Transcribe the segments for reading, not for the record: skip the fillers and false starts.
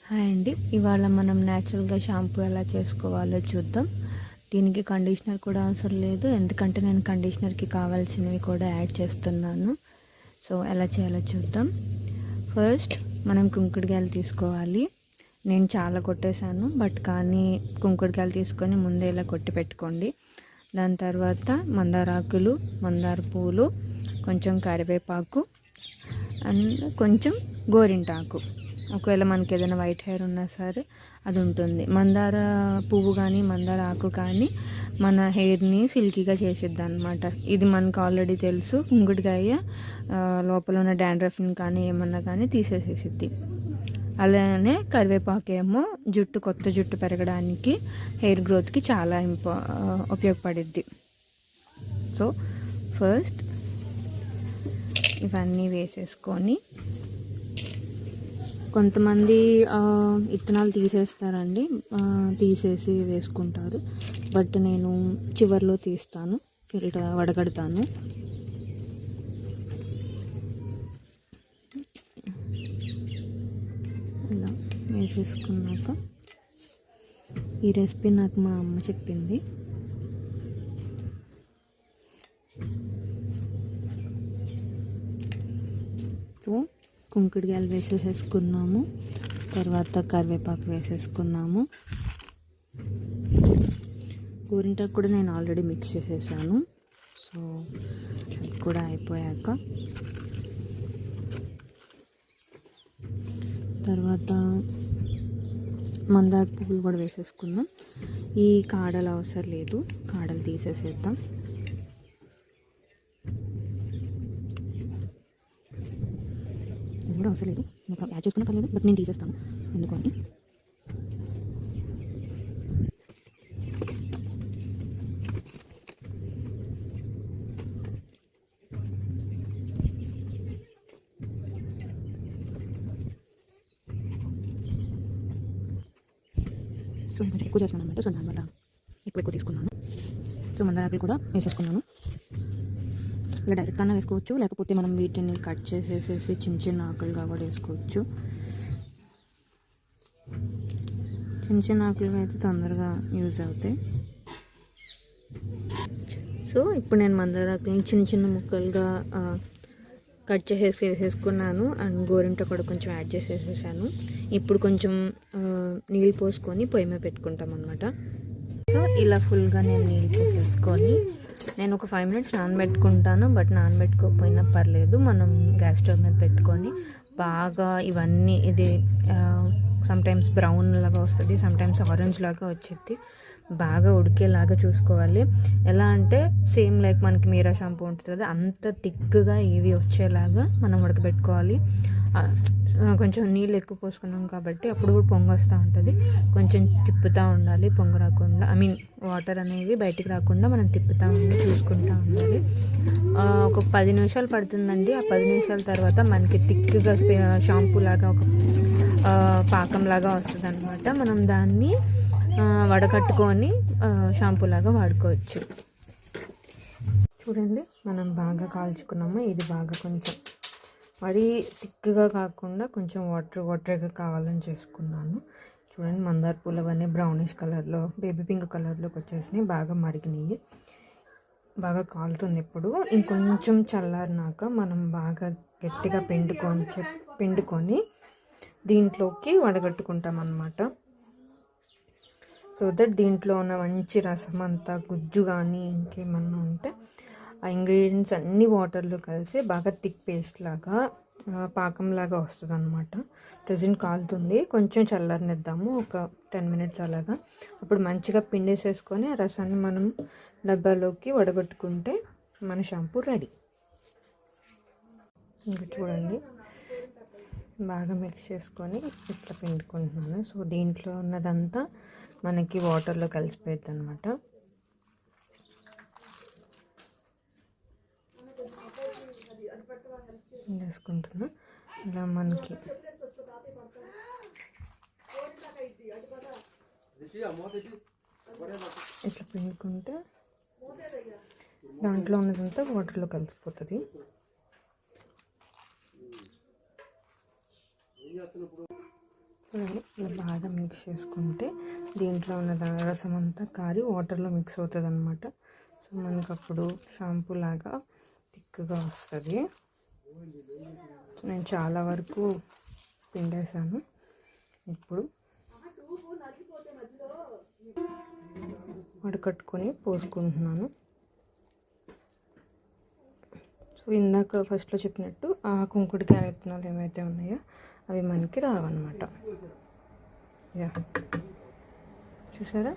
Hi అండి, ఇవాళ మనం న్యాచురల్గా షాంపూ ఎలా చేసుకోవాలో చూద్దాం. దీనికి కండిషనర్ కూడా అవసరం లేదు, ఎందుకంటే నేను కండిషనర్కి కావాల్సినవి కూడా యాడ్ చేస్తున్నాను. సో ఎలా చేయాలో చూద్దాం. ఫస్ట్ మనం కుంకుడుకాయలు తీసుకోవాలి. నేను చాలా కొట్టేశాను, కానీ కుంకుడుకాయలు తీసుకొని ముందే ఇలా కొట్టి పెట్టుకోండి. దాని తర్వాత మందారాకులు, మందార పూలు, కొంచెం కరివేపాకు అండ్ కొంచెం గోరింటాకు. ఒకవేళ మనకి ఏదైనా వైట్ హెయిర్ ఉన్నా సరే అది ఉంటుంది. మందార పువ్వు కానీ మందార ఆకు కానీ మన హెయిర్ని సిల్కీగా చేసిద్ది అనమాట. ఇది మనకు ఆల్రెడీ తెలుసు. కుంకుడుకాయ లోపల ఉన్న డాండ్రఫ్ని కానీ ఏమన్నా కానీ తీసేసేసిద్ది. అలానే కరివేపాకు ఏమో కొత్త జుట్టు పెరగడానికి, హెయిర్ గ్రోత్కి చాలా ఉపయోగపడిద్ది. సో ఫస్ట్ ఇవన్నీ వేసేసుకొని, కొంతమంది ఇత్తనాలు తీసేస్తారండి, తీసేసి వేసుకుంటారు. బట్ నేను చివర్లో తీస్తాను, వడగడతాను. ఇలా వేసేసుకున్నాక, ఈ రెసిపీ నాకు మా అమ్మ చెప్పింది. సో కుంకుడుకాయలు వేసేసుకున్నాము, తర్వాత కరివేపాకు వేసేసుకున్నాము. గోరింటాకు కూడా నేను ఆల్రెడీ మిక్స్ చేసేసాను. సో అది కూడా అయిపోయాక తర్వాత మందార పువ్వులు కూడా వేసేసుకుందాం. ఈ కాడలు అవసరం లేదు, కాడలు తీసేసేద్దాం. కూడా అవసరం లేదు, మీకు యాడ్ చేసుకున్నా పర్లేదు, బట్ నేను తీసేస్తాను ఎందుకని. సో కొంచెం ఎక్కువ చేసుకున్నాను అనమాట. సో దానివల్ల ఎక్కువ తీసుకున్నాను. సో మందారాకులు కూడా వేసేసుకున్నాను. ఇలా డైరెక్ట్ అన్నా వేసుకోవచ్చు, లేకపోతే మనం వీటిని కట్ చేసేసేసి చిన్న చిన్న ఆకులుగా కూడా వేసుకోవచ్చు. చిన్న చిన్న ఆకులుగా అయితే తొందరగా యూజ్ అవుతాయి. సో ఇప్పుడు నేను మందారాకులను చిన్న చిన్న ముక్కలుగా కట్ చేసేసి వేసేసుకున్నాను. అండ్ గోరింట కూడా కొంచెం యాడ్ చేసేసేసాను. ఇప్పుడు కొంచెం నీళ్ళు పోసుకొని పొయ్యి మీద పెట్టుకుంటాం అనమాట. సో ఇలా ఫుల్గా నేను నీళ్ళు పోసేసుకొని నేను ఒక 5 minutes నానబెట్టుకుంటాను. బట్ నానబెట్టుకోకపోయినా పర్లేదు, మనం గ్యాస్ స్టవ్ మీద పెట్టుకొని బాగా ఇవన్నీ, ఇది సమ్టైమ్స్ బ్రౌన్ లాగా వస్తుంది, సమ్టైమ్స్ ఆరెంజ్ లాగా వచ్చింది. బాగా ఉడికేలాగా చూసుకోవాలి. ఎలా అంటే సేమ్ లైక్ మనకి మీరా షాంపూ ఉంటుంది కదా, అంత థిక్గా ఇవి వచ్చేలాగా మనం ఉడకబెట్టుకోవాలి. కొంచెం నీళ్ళు ఎక్కువ పోసుకున్నాం కాబట్టి అప్పుడు కూడా పొంగు వస్తూ ఉంటుంది. కొంచెం తిప్పుతూ ఉండాలి, పొంగు రాకుండా, వాటర్ అనేవి బయటికి రాకుండా మనం తిప్పుతూ ఉండి చూసుకుంటూ ఉండాలి. ఒక 10 నిమిషాలు పడుతుందండి. ఆ 10 నిమిషాల తర్వాత మనకి థిక్గా షాంపూ లాగా ఒక పాకం లాగా వస్తుంది అనమాట. మనం దాన్ని వడకట్టుకొని షాంపూ లాగా వాడుకోవచ్చు. చూడండి, మనం బాగా కాల్చుకున్నాము. ఇది బాగా కొంచెం మరీ థిక్గా కాకుండా కొంచెం వాటర్గా కావాలని చేసుకున్నాను. చూడండి, మందార పూలు అవన్నీ బ్రౌనిష్ కలర్లో, బేబీ పింక్ కలర్లోకి వచ్చేసినాయి, బాగా మరిగినాయి, బాగా కాలుతుంది. ఇప్పుడు ఇంకొంచెం చల్లారినాక మనం బాగా గట్టిగా పిండుకొని దీంట్లోకి వడగట్టుకుంటాం అన్నమాట. సో దట్ దీంట్లో ఉన్న మంచి రసం అంతా, గుజ్జు కానీ ఇంకేమన్నా ఉంటే ఆ ఇంగ్రీడియంట్స్ అన్నీ వాటర్లో కలిసి బాగా థిక్ పేస్ట్ లాగా, పాకంలాగా వస్తుంది అనమాట. ప్రెజెంట్ కాలుతుంది, కొంచెం చల్లారనిద్దాము, ఒక 10 minutes అలాగా. అప్పుడు మంచిగా పిండేసేసుకొని ఆ రసాన్ని మనం డబ్బాలోకి వడగట్టుకుంటే మన షాంపూ రెడీ. ఇంకా చూడండి, బాగా మిక్స్ చేసుకొని ఇట్లా పిండుకుంటున్నాను. సో దీంట్లో ఉన్నదంతా మనకి వాటర్లో కలిసిపోయింది అనమాట. వేసుకుంటున్నా ఇలా మనకి ఇట్లా పిండుకుంటే దాంట్లో ఉన్నదంతా వాటర్లో కలిసిపోతుంది. ఇలా బాగా మిక్స్ చేసుకుంటే దీంట్లో ఉన్న రసం అంతా కారి వాటర్లో మిక్స్ అవుతుంది అనమాట. సో మనకు అప్పుడు షాంపూ లాగా థిక్గా వస్తుంది. నేను చాలా వరకు పిండేసాను. ఇప్పుడు వడకట్టుకొని పోసుకుంటున్నాను. సో ఇందాక ఫస్ట్లో చెప్పినట్టు ఆ కుంకుడికాయ విత్తనాలు ఏమైతే ఉన్నాయో అవి మనకి రావన్నమాట. యా చూసారా,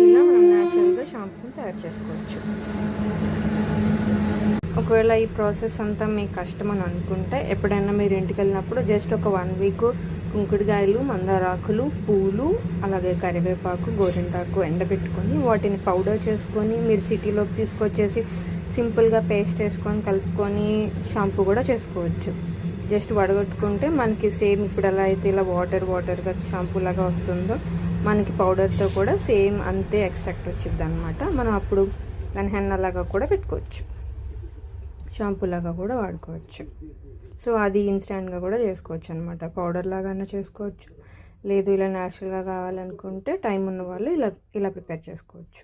ఇలా మనం న్యాచురల్గా షాంపూని తయారు చేసుకోవచ్చు. ఒకవేళ ఈ ప్రాసెస్ అంతా మీకు కష్టం అని అనుకుంటే ఎప్పుడైనా మీరు ఇంటికి వెళ్ళినప్పుడు జస్ట్ ఒక 1 వీక్ కుంకుడుకాయలు, మందారాకులు, పూలు, అలాగే కరివేపాకు, గోరింటాకు ఎండబెట్టుకొని వాటిని పౌడర్ చేసుకొని మీరు సిటీలోకి తీసుకొచ్చేసి సింపుల్గా పేస్ట్ వేసుకొని కలుపుకొని షాంపూ కూడా చేసుకోవచ్చు. జస్ట్ వడగొట్టుకుంటే మనకి సేమ్ ఇప్పుడు ఎలా అయితే ఇలా వాటర్గా షాంపూ లాగా వస్తుందో మనకి పౌడర్తో కూడా సేమ్ అంతే ఎక్స్ట్రాక్ట్ వచ్చింది అనమాట. మనం అప్పుడు దాని హెన్నలాగా కూడా పెట్టుకోవచ్చు, షాంపూ లాగా కూడా వాడుకోవచ్చు. సో అది ఇన్స్టెంట్గా కూడా చేసుకోవచ్చు అనమాట. పౌడర్ లాగానే చేసుకోవచ్చు, లేదు ఇలా న్యాచురల్గా కావాలనుకుంటే టైం ఉన్న వాళ్ళు ఇలా ప్రిపేర్ చేసుకోవచ్చు.